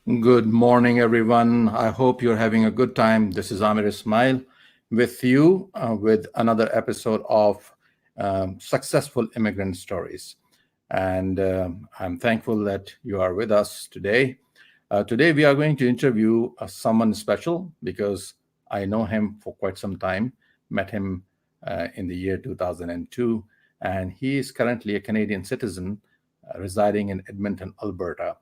Good morning, everyone. I hope you're having a good time. This is Amir Ismail with you with another episode of Successful Immigrant Stories. And I'm thankful that you are with us today. Today, we are going to interview someone special because I know him for quite some time, met him in the year 2002, and he is currently a Canadian citizen residing in Edmonton, Alberta.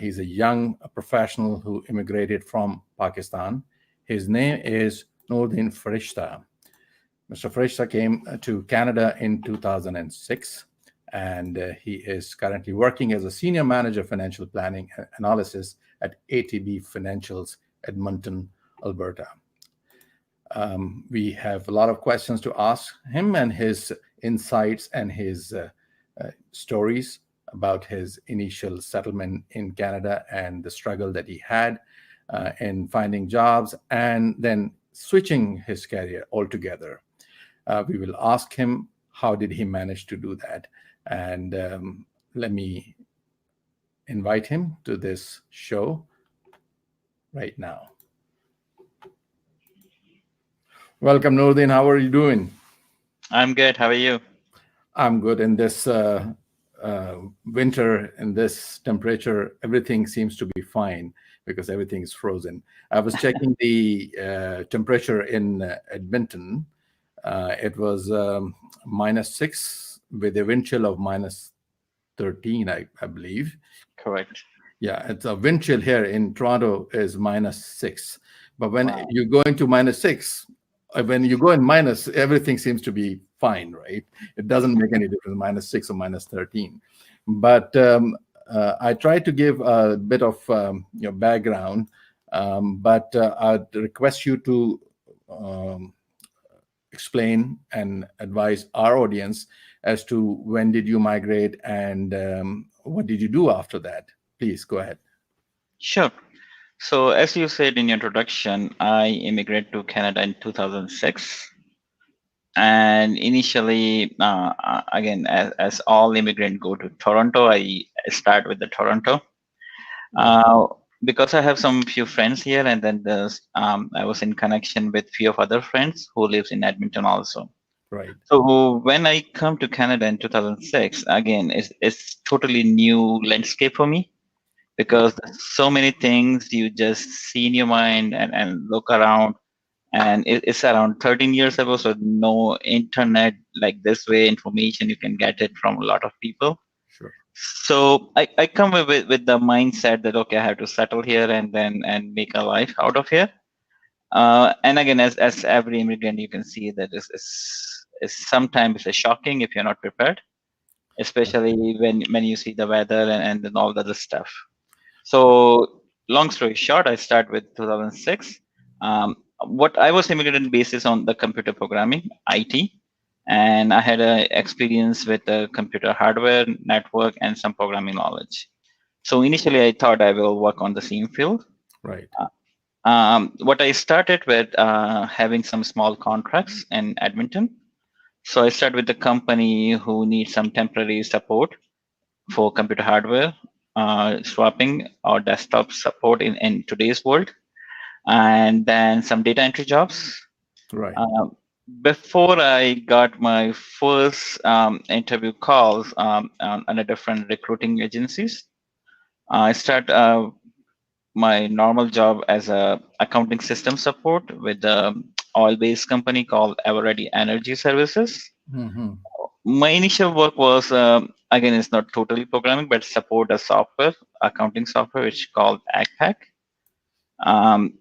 He's a young professional who immigrated from Pakistan. His name is Nordin Farishta. Mr. Farishta came to Canada in 2006, and he is currently working as a senior manager of financial planning and analysis at ATB Financials, Edmonton, Alberta. We have a lot of questions to ask him and his insights and his stories about his initial settlement in Canada and the struggle that he had in finding jobs and then switching his career altogether. We will ask him how did he manage to do that. And let me invite him to this show right now. Welcome, Nordin. How are you doing? I'm good. How are you? I'm good. In this winter, in this temperature, everything seems to be fine because everything is frozen. I was checking the temperature in Edmonton. It was -6 with a wind chill of -13, I believe. Correct. Yeah, it's a wind chill here in Toronto is -6. But when Wow. you go into -6, when you go in minus, everything seems to be fine, right? It doesn't make any difference, -6 or -13. But I try to give a bit of background, but I'd request you to explain and advise our audience as to when did you migrate and what did you do after that. Please go ahead. Sure. So, as you said in your introduction, I immigrated to Canada in 2006. And initially, again, as all immigrants go to Toronto, I start with the Toronto. Right. Uh, because I have some few friends here, and then I was in connection with few of other friends who lives in Edmonton also. Right. So when I come to Canada in 2006, again, it's totally new landscape for me because there's so many things you just see in your mind and look around. And it's around 13 years ago, so no internet like this way information you can get it from a lot of people. Sure. So I come with the mindset that okay, I have to settle here and then and make a life out of here. And again, as every immigrant, you can see that is sometimes it's shocking if you're not prepared, especially when you see the weather and then all the other stuff. So, long story short, I start with 2006. What I was immigrated basis on the computer programming, IT, and I had a experience with the computer hardware, network, and some programming knowledge. So initially, I thought I will work on the same field. Right. What I started with having some small contracts in Edmonton. So I started with the company who needs some temporary support for computer hardware, swapping or desktop support in today's world, and then some data entry jobs. Right. Um, Before I got my first interview calls on a different recruiting agencies, I start my normal job as a accounting system support with the oil-based company called Everready Energy Services. Hmm. My initial work was again it's not totally programming but support a software accounting software which called AgPack.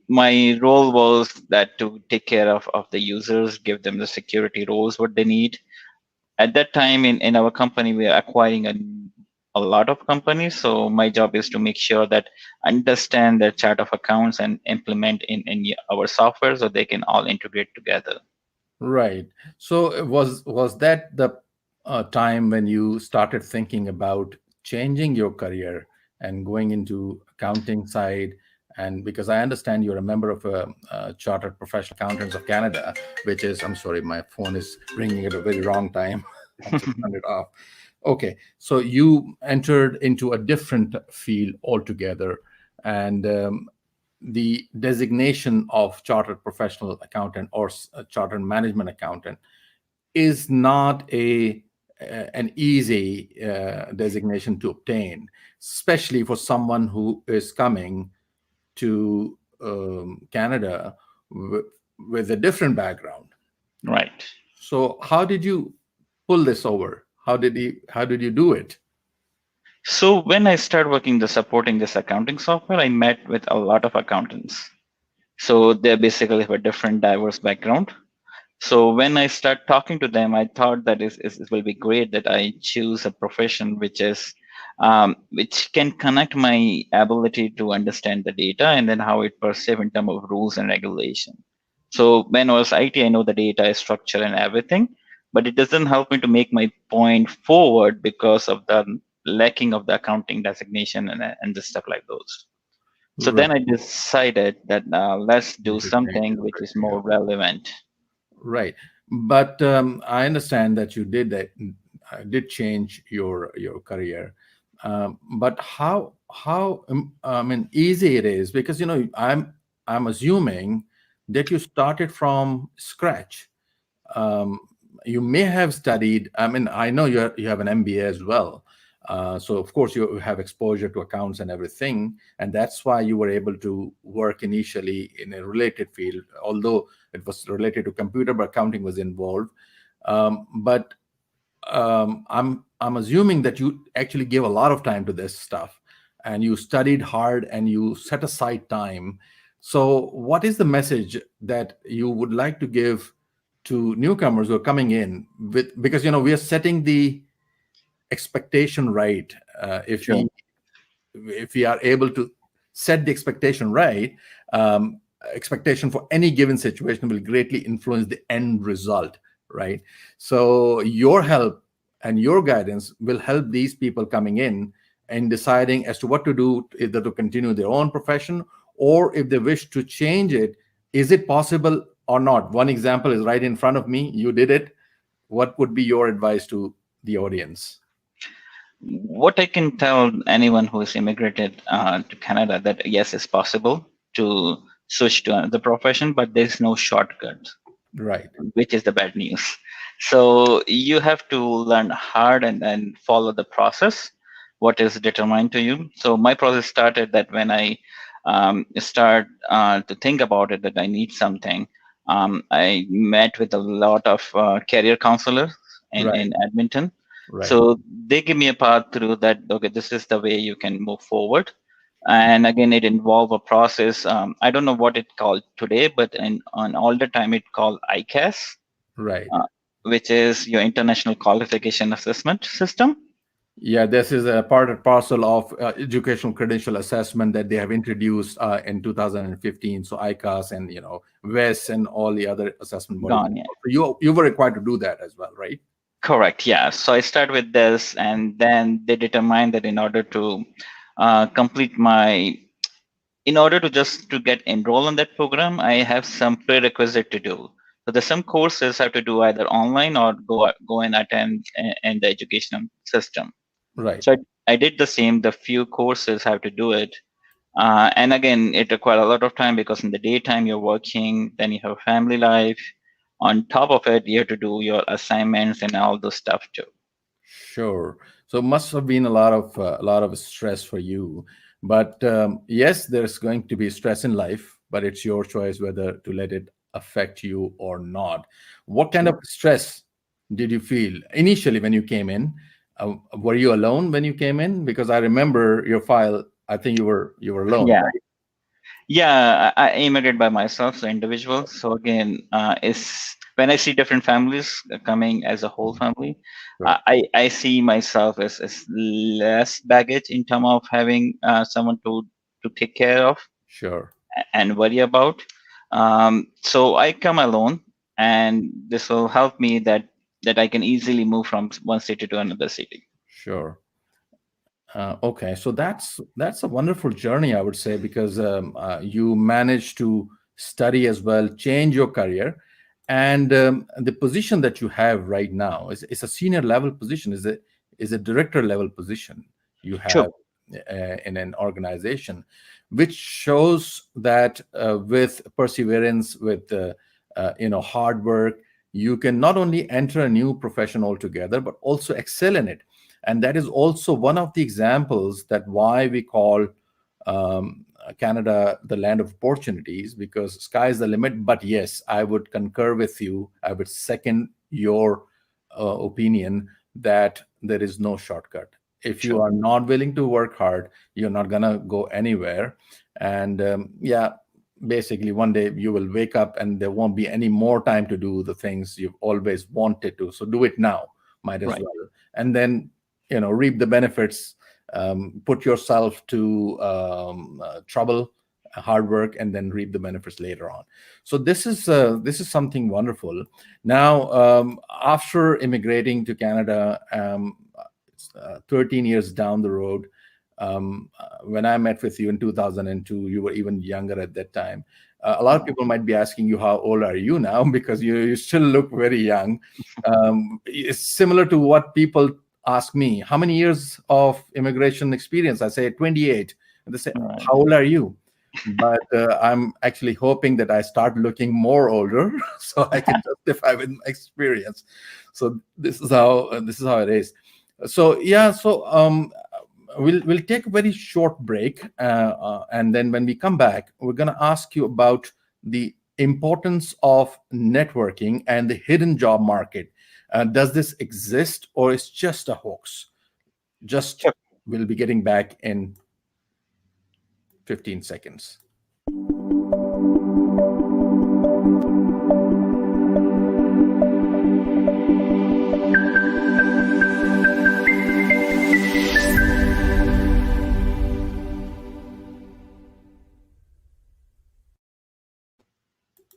My role was that to take care of the users, give them the security roles what they need. At that time in our company we are acquiring a lot of companies, so my job is to make sure that understand the chart of accounts and implement in our software so they can all integrate together. Right. So was that the time when you started thinking about changing your career and going into accounting side? And because I understand you're a member of a Chartered Professional Accountants of Canada, which is, I'm sorry, my phone is ringing at a very wrong time. I have to turn it off. Okay, so you entered into a different field altogether, and the designation of chartered professional accountant or chartered management accountant is not an easy designation to obtain, especially for someone who is coming to Canada with a different background. Right. So, how did you pull this over? How did you do it? So when I started working the supporting this accounting software, I met with a lot of accountants. So they basically have a different diverse background. So when I start talking to them, I thought that it will be great that I choose a profession which can connect my ability to understand the data and then how it perceive in terms of rules and regulation. So when I was IT, I know the data structure and everything, but it doesn't help me to make my point forward because of the lacking of the accounting designation and the stuff like those. So Right. then I decided that let's You do should change something your which is career. more relevant. Right. But I understand that you did change your career. But how I mean easy it is, because I'm assuming that you started from scratch. um, you may have studied. I mean, I know you have an MBA as well, so of course you have exposure to accounts and everything, and that's why you were able to work initially in a related field, although it was related to computer, but accounting was involved. But I'm assuming that you actually gave a lot of time to this stuff, and you studied hard and you set aside time. So, what is the message that you would like to give to newcomers who are coming in with, because we are setting the expectation right. If Sure. we are able to set the expectation right, expectation for any given situation will greatly influence the end result, right? So your help and your guidance will help these people coming in deciding as to what to do, either to continue their own profession or if they wish to change it, is it possible or not? One example is right in front of me. You did it. What would be your advice to the audience? What I can tell anyone who is immigrated to Canada that yes, it's possible to switch to another profession, but there's no shortcut, Right. which is the bad news. So you have to learn hard and then follow the process, what is determined to you. So my process started that when I start to think about it, that I need something. I met with a lot of career counselors Right. in Edmonton. Right. So they give me a path through that. Okay, this is the way you can move forward. And again, it involve a process. I don't know what it called today, but on all the time it called ICAS, Right. uh, which is your International Qualification Assessment System. Yeah, this is a part and parcel of educational credential assessment that they have introduced in 2015. So ICAS and WES and all the other assessment bodies. Gone, yeah. So you were required to do that as well, right? Correct, yeah. So I start with this, and then they determine that complete my, in order to just to get enrolled in that program, I have some prerequisite to do. So there's some courses I have to do either online or go and attend in the educational system. Right. So I did the same. The few courses have to do it. And again, it requires a lot of time because in the daytime you're working, then you have family life. On top of it, you have to do your assignments and all those stuff too. Sure. So must have been a lot of stress for you. But yes, there's going to be stress in life, but it's your choice whether to let it affect you or not. What kind True. of stress did you feel initially when you came in? Were you alone when you came in? Because I remember your file. I think you were alone, Yeah. right? Yeah, I immigrated by myself, so individual. So again, is when I see different families coming as a whole family, Right. I see myself as less baggage in terms of having someone to take care of Sure. and worry about. So I come alone, and this will help me that I can easily move from one city to another city. Sure. Okay, so that's a wonderful journey, I would say, because you managed to study as well, change your career, and the position that you have right now is a senior level position, is a director level position you Sure. have. in an organization, which shows that with perseverance, with hard work, you can not only enter a new profession altogether, but also excel in it. And that is also one of the examples that why we call Canada the land of opportunities, because sky is the limit. But yes, I would concur with you. I would second your opinion that there is no shortcut. If you True. are not willing to work hard, you're not gonna go anywhere. And yeah, basically, one day you will wake up and there won't be any more time to do the things you've always wanted to. So do it now, might as Right. well. And then, reap the benefits. Put yourself to trouble, hard work, and then reap the benefits later on. So this is something wonderful. Now, after immigrating to Canada, 13 years down the road, when I met with you in 2002, you were even younger at that time. A lot of Yeah. people might be asking you, how old are you now? Because you still look very young. It's similar to what people ask me, how many years of immigration experience? I say 28. And they say, Right. how old are you? But I'm actually hoping that I start looking more older so I can justify with my experience. So this is how it is. So yeah, so we'll take a very short break, and then when we come back, we're going to ask you about the importance of networking and the hidden job market. Does this exist, or is just a hoax? Just Sure. we'll be getting back in 15 seconds.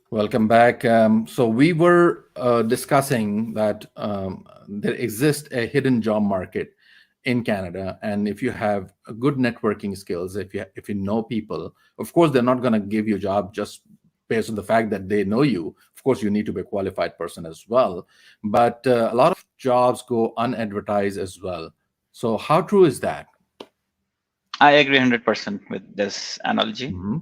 Welcome back. So we were discussing that there exists a hidden job market in Canada, and if you have good networking skills, if you know people, of course they're not going to give you a job just based on the fact that they know you. Of course, you need to be a qualified person as well, but a lot of jobs go unadvertised as well. So how true is that? I agree 100% with this analogy. Hmm.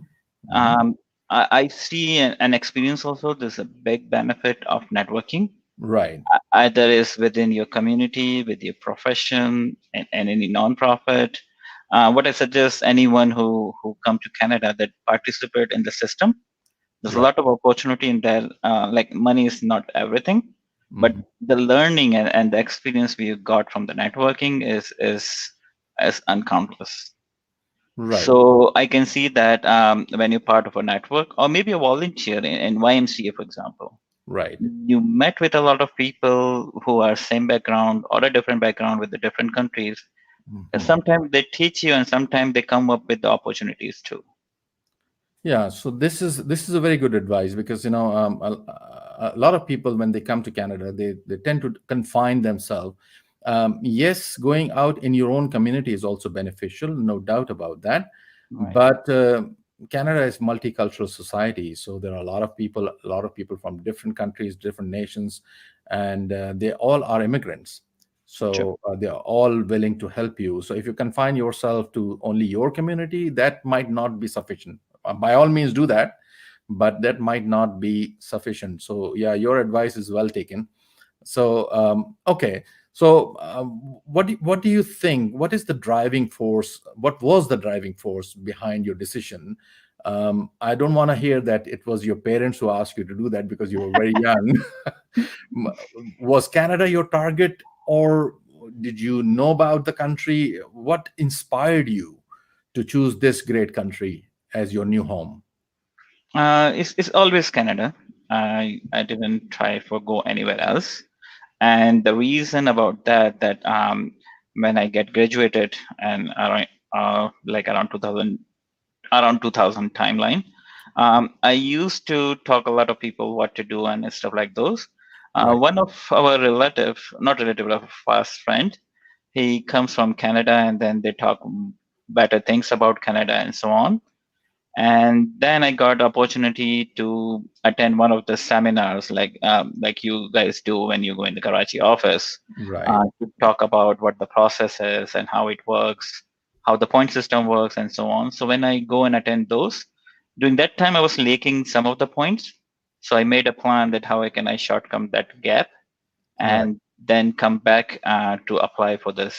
Hmm. Um, I see an experience also. There's a big benefit of networking. Right. Either is within your community, with your profession, and any nonprofit. What I suggest anyone who come to Canada that participate in the system, there's a Right. lot of opportunity in there. Like money is not everything, but Hmm. the learning and the experience we got from the networking is uncountless. Right. So I can see that when you're part of a network or maybe a volunteer in YMCA, for example, Right. you met with a lot of people who are same background or a different background with the different countries. And Mhm. sometimes they teach you, and sometimes they come up with the opportunities too. Yeah, so this is a very good advice, because a lot of people, when they come to Canada, they tend to confine themselves. Yes, going out in your own community is also beneficial, no doubt about that. Right. But Canada is multicultural society, so there are a lot of people from different countries, different nations, and they all are immigrants. True. So they are all willing to help you. So if you confine yourself to only your community, that might not be sufficient. By all means do that, but that might not be sufficient. So yeah, your advice is well taken. So okay, so what do you think, what is the driving force, what was the driving force behind your decision? I don't want to hear that it was your parents who asked you to do that because you were very young. Was Canada your target, or did you know about the country? What inspired you to choose this great country as your new home? It's always Canada. I didn't try for go anywhere else. And the reason about that when I get graduated and around like around 2000 timeline, I used to talk a lot of people what to do and stuff like those. Right. One of our relative, not relative, a fast friend, he comes from Canada, and then they talk better things about Canada and so on. And then I got opportunity to attend one of the seminars, like you guys do when you go in the Karachi office, Right. to talk about what the process is and how it works. how the point system works, and so on. So when I go and attend those, during that time I was lacking some of the points. So I made a plan that how I shortcome that gap Right. and then come back to apply for this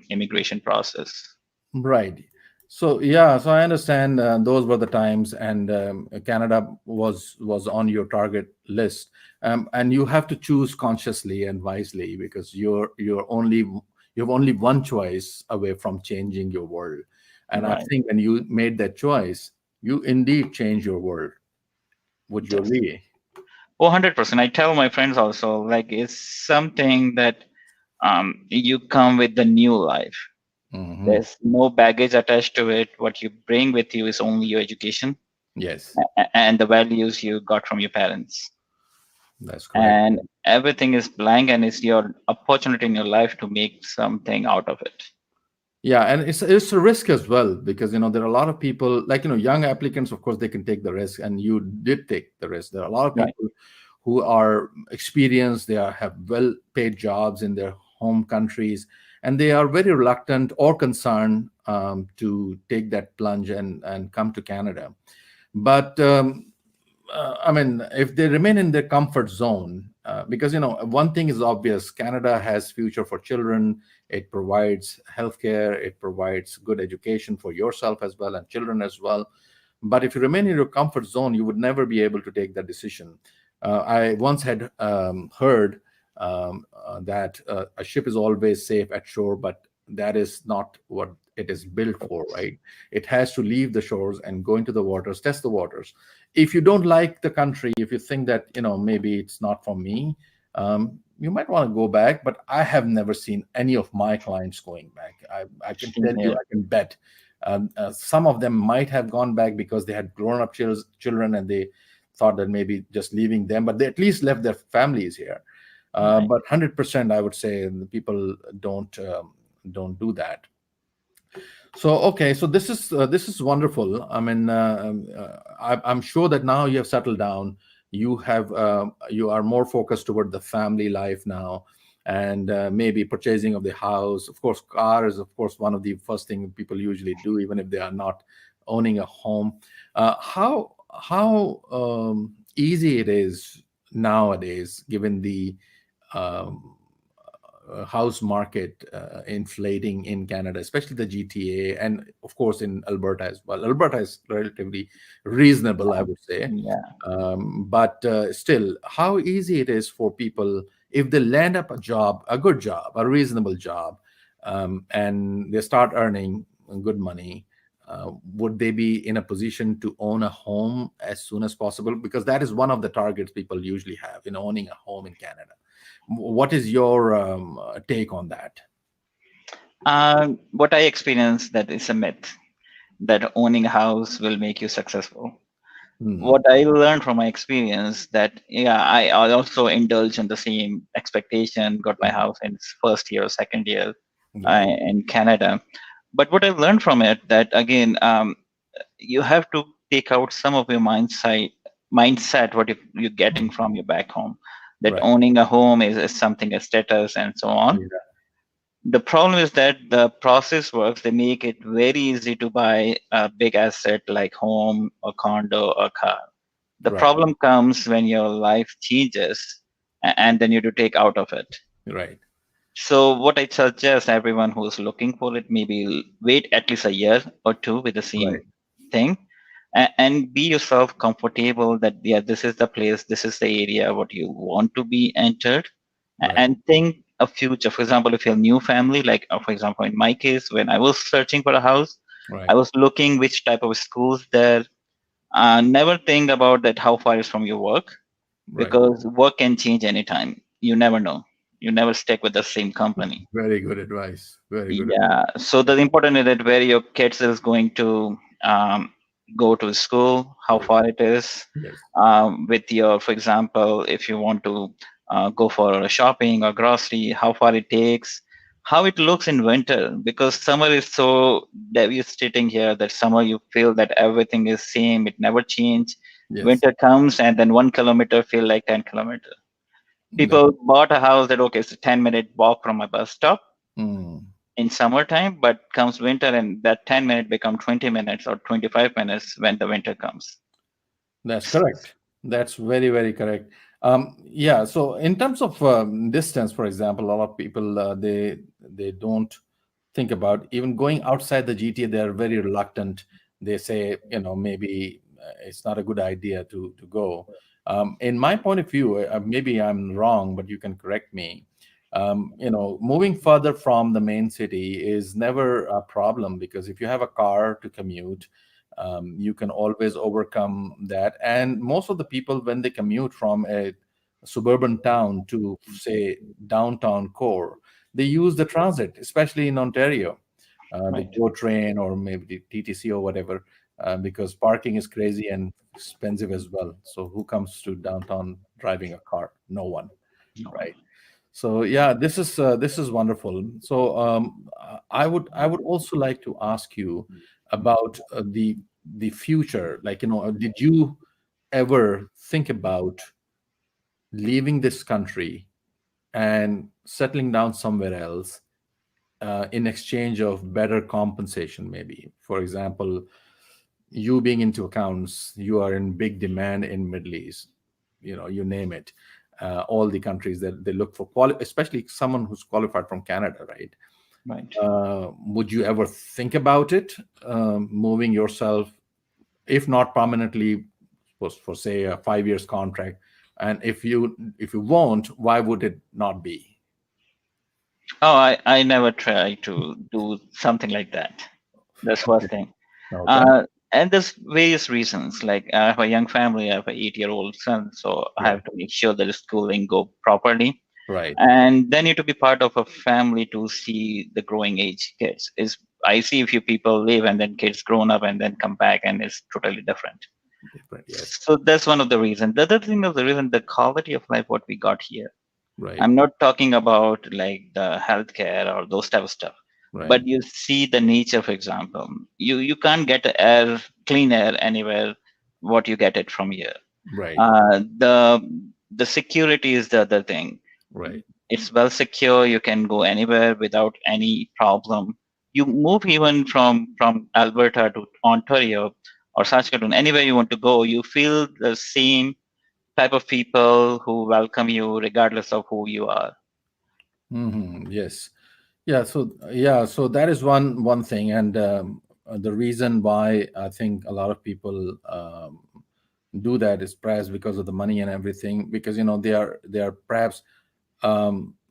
immigration process. Right. So yeah, so I understand those were the times, and Canada was on your target list, and you have to choose consciously and wisely because you have only one choice away from changing your world, and I Right. think when you made that choice, you indeed changed your world. Would you Yes. agree? 100%. I tell my friends also, like, it's something that you come with the new life. Hmm. There's no baggage attached to it. What you bring with you is only your education Yes, and the values you got from your parents. that's correct. And everything is blank, and it's your opportunity in your life to make something out of it. Yeah, and it's a risk as well because there are a lot of people like young applicants. Of course, they can take the risk, and you did take the risk. There are a lot of Right. people who are experienced. Have well-paid jobs in their home countries, and they are very reluctant or concerned to take that plunge and come to Canada. But I mean, if they remain in their comfort zone, because one thing is obvious: Canada has future for children. It provides healthcare. It provides good education for yourself as well and children as well. But if you remain in your comfort zone, you would never be able to take that decision. I once had heard that a ship is always safe at shore, but that is not what it is built for, right? It has to leave the shores and go into the waters, test the waters. If you don't like the country, if you think that maybe it's not for me, you might want to go back. But I have never seen any of my clients going back. I can tell Same you, here. I can bet. Some of them might have gone back because they had grown up children and they thought that maybe just leaving them, but they at least left their families here. Right. But 100%, I would say, the people don't do that. So okay, so this is wonderful. I mean, I'm sure that now you have settled down. You are more focused toward the family life now, and maybe purchasing of the house. Of course, car is of course one of the first thing people usually do, even if they are not owning a home. How easy it is nowadays, given the um, house market inflating in Canada, especially the GTA, and of course in Alberta as well. Alberta is relatively reasonable, I would say. Yeah. But still, how easy it is for people if they land up a job, a good job, a reasonable job, and they start earning good money. Would they be in a position to own a home as soon as possible? Because that is one of the targets people usually have in owning a home in Canada. What is your take on that? What I experienced that is a myth that owning a house will make you successful. Hmm. What I learned from my experience that yeah, I also indulged in the same expectation, got my house in first year or second year Yeah, in Canada. But what I learned from it that again, you have to take out some of your mindset what you're getting from your back home. That right. owning a home is something a status and so on. Yeah, The problem is that the process works. They make it very easy to buy a big asset like home or condo or car. The right, problem comes when your life changes and then you have to take out of it. right, So what I suggest everyone who's looking for it, maybe wait at least a year or two with the right, same thing and be yourself comfortable that yeah, this is the place, this is the area what you want to be entered right, and think a future. For example, if you're a new family, like for example, in my case, when I was searching for a house, I right, was looking which type of schools there. Never think about that how far is from your work right. because work can change anytime. You never know. You never stick with the same company. Very good advice. Very good advice. Yeah. So the important is that where your kids is going to go to school, how School. far it is. Yes, With your, for example, if you want to go for a shopping or grocery, how far it takes, how it looks in winter, because summer is so devastating here that summer you feel that everything is same, it never change. yes. Winter comes and then 1 kilometer feel like 10 kilometer. That, People bought a house that okay, it's a 10-minute walk from my bus stop. mm, in summertime, but comes winter and that 10 minutes become 20 minutes or 25 minutes when the winter comes. That's correct. That's very, very correct. Yeah. So in terms of distance, for example, a lot of people they don't think about even going outside the GTA. They are very reluctant. They say, maybe it's not a good idea to go. In my point of view, maybe I'm wrong, but you can correct me. Moving further from the main city is never a problem because if you have a car to commute, you can always overcome that. And most of the people, when they commute from a suburban town to, say, downtown core, they use the transit, especially in Ontario, the Right. GO train or maybe the TTC or whatever, because parking is crazy and expensive as well. So who comes to downtown driving a car? No one, No one. right? So yeah, this is wonderful. So I would also like to ask you about the future. Like, did you ever think about leaving this country and settling down somewhere else in exchange of better compensation? Maybe, for example, you being into accounts, you are in big demand in Middle East. You name it. All the countries that they look for especially someone who's qualified from Canada, right? Right. Would you ever think about it, moving yourself, if not permanently, for say a 5 years contract? And if you won't, why would it not be? Oh, I never try to do something like that. That's Okay. first thing. Okay. Uh, and there's various reasons. Like I have a young family, I have a 8-year-old son, so I Yeah. have to make sure that the schooling go properly. Right. And then you to be part of a family to see the growing age kids. Is I see a few people leave and then kids grown up and then come back and it's totally different. Different. Yes. So that's one of the reasons. The other thing is the reason the quality of life what we got here. Right. I'm not talking about like the healthcare or those type of stuff, Right. but you see the nature, for example. You can't get air, clean air anywhere. What you get it from here. Right. The security is the other thing. Right. It's well secure. You can go anywhere without any problem. You move even from Alberta to Ontario or Saskatoon, anywhere you want to go, you feel the same type of people who welcome you regardless of who you are. Yes. Yeah, so that is one thing, and the reason why I think a lot of people do that is perhaps because of the money and everything, because they are perhaps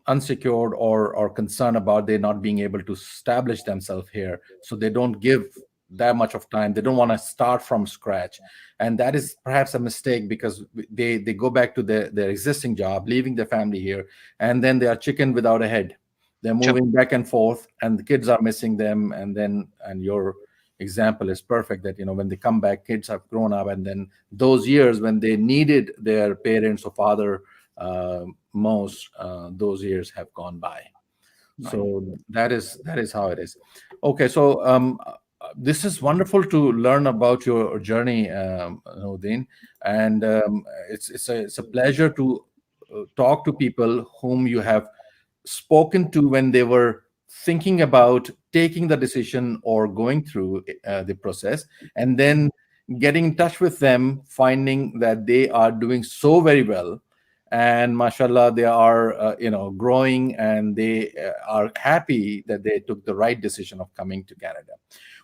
unsecured or concerned about they not being able to establish themselves here, so they don't give that much of time. They don't want to start from scratch, and that is perhaps a mistake because they go back to their existing job, leaving their family here, and then they are chicken without a head. They're True. moving back and forth and the kids are missing them, and your example is perfect, that when they come back, kids have grown up, and then those years when they needed their parents or father most, those years have gone by. Right. So that is how it is. Okay, so this is wonderful to learn about your journey, Nordin, and it's a pleasure to talk to people whom you have spoken to when they were thinking about taking the decision or going through the process, and then getting in touch with them, finding that they are doing so very well, and mashallah, they are growing, and they are happy that they took the right decision of coming to Canada.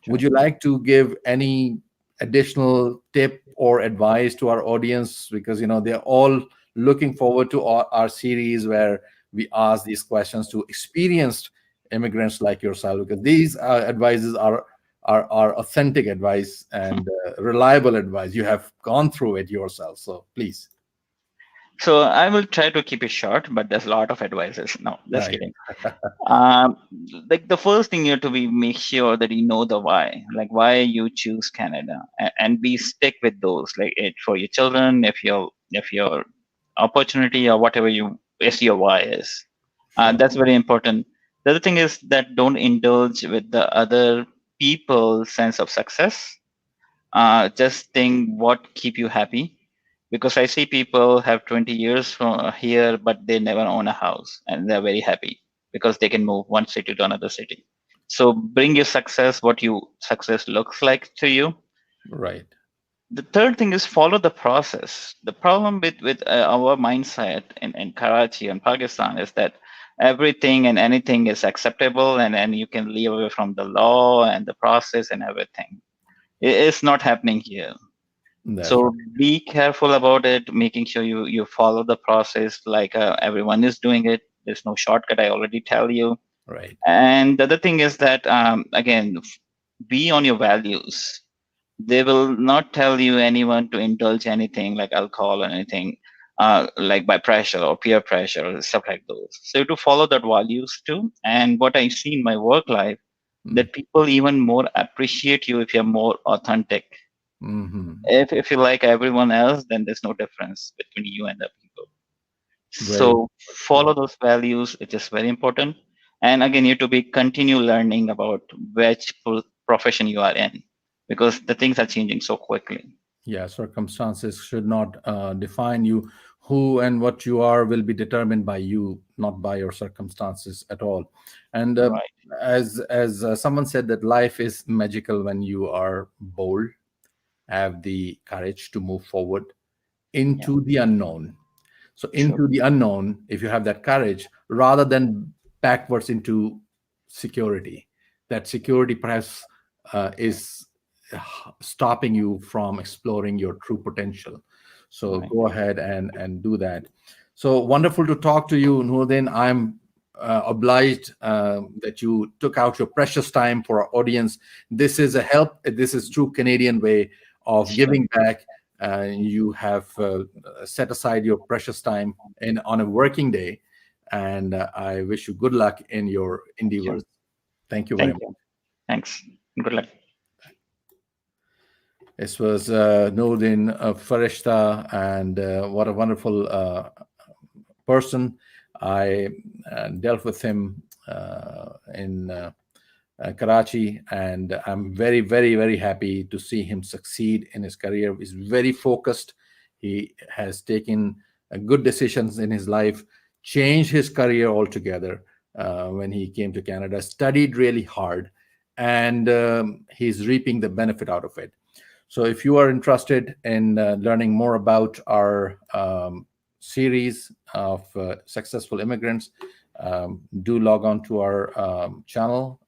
Would True. you like to give any additional tip or advice to our audience, because they're all looking forward to our series where we ask these questions to experienced immigrants like yourself, because these advices are authentic advice and reliable advice. You have gone through it yourself, so please. So I will try to keep it short, but there's a lot of advices. No, just Right. kidding. Um, like the first thing you have to be make sure that you know the why, like why you choose Canada, and be stick with those. Like it for your children, if your opportunity or whatever you is your why is. Sure. That's very important. The other thing is that don't indulge with the other people's sense of success. Just think what keep you happy, because I see people have 20 years from here, but they never own a house and they're very happy because they can move one city to another city. So bring your success, what you success looks like to you. Right. The third thing is follow the process. The problem with our mindset in Karachi and Pakistan is that everything and anything is acceptable, and you can leave away from the law and the process and everything. It's not happening here. That's right. So be careful about it, making sure you follow the process like everyone is doing it. There's no shortcut, I already tell you. Right. And the other thing is that again, be on your values. They will not tell you anyone to indulge anything like alcohol or anything, like by pressure or peer pressure or stuff like those. So to follow that values too. And what I see in my work life, Mm. that people even more appreciate you if you're more authentic. Hmm. If you like everyone else, then there's no difference between you and the people. Very So true. follow those values. It is very important. And again, you have to be continue learning about which profession you are in, because the things are changing so quickly. Yeah, circumstances should not define you. Who and what you are will be determined by you, not by your circumstances at all. And Right. as someone said, that life is magical when you are bold, have the courage to move forward Yeah. into the unknown. So True. into the unknown, if you have that courage, rather than backwards into security, that security perhaps is stopping you from exploring your true potential. So Right. go ahead and do that. So wonderful to talk to you, Nurdin. I'm obliged that you took out your precious time for our audience. This is a help. This is true Canadian way of Sure. giving back. You have set aside your precious time in on a working day, and I wish you good luck in your Sure. endeavors. Thank you very Thank much. you. Thanks. Good luck. This was Nordin Farishta, and what a wonderful person. I dealt with him in Karachi, and I'm very, very, very happy to see him succeed in his career. He's very focused. He has taken good decisions in his life, changed his career altogether when he came to Canada, studied really hard, and he's reaping the benefit out of it. So, if you are interested in learning more about our series of successful immigrants, do log on to our channel.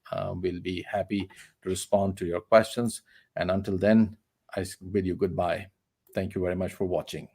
We'll be happy to respond to your questions. And until then, I bid you goodbye. Thank you very much for watching.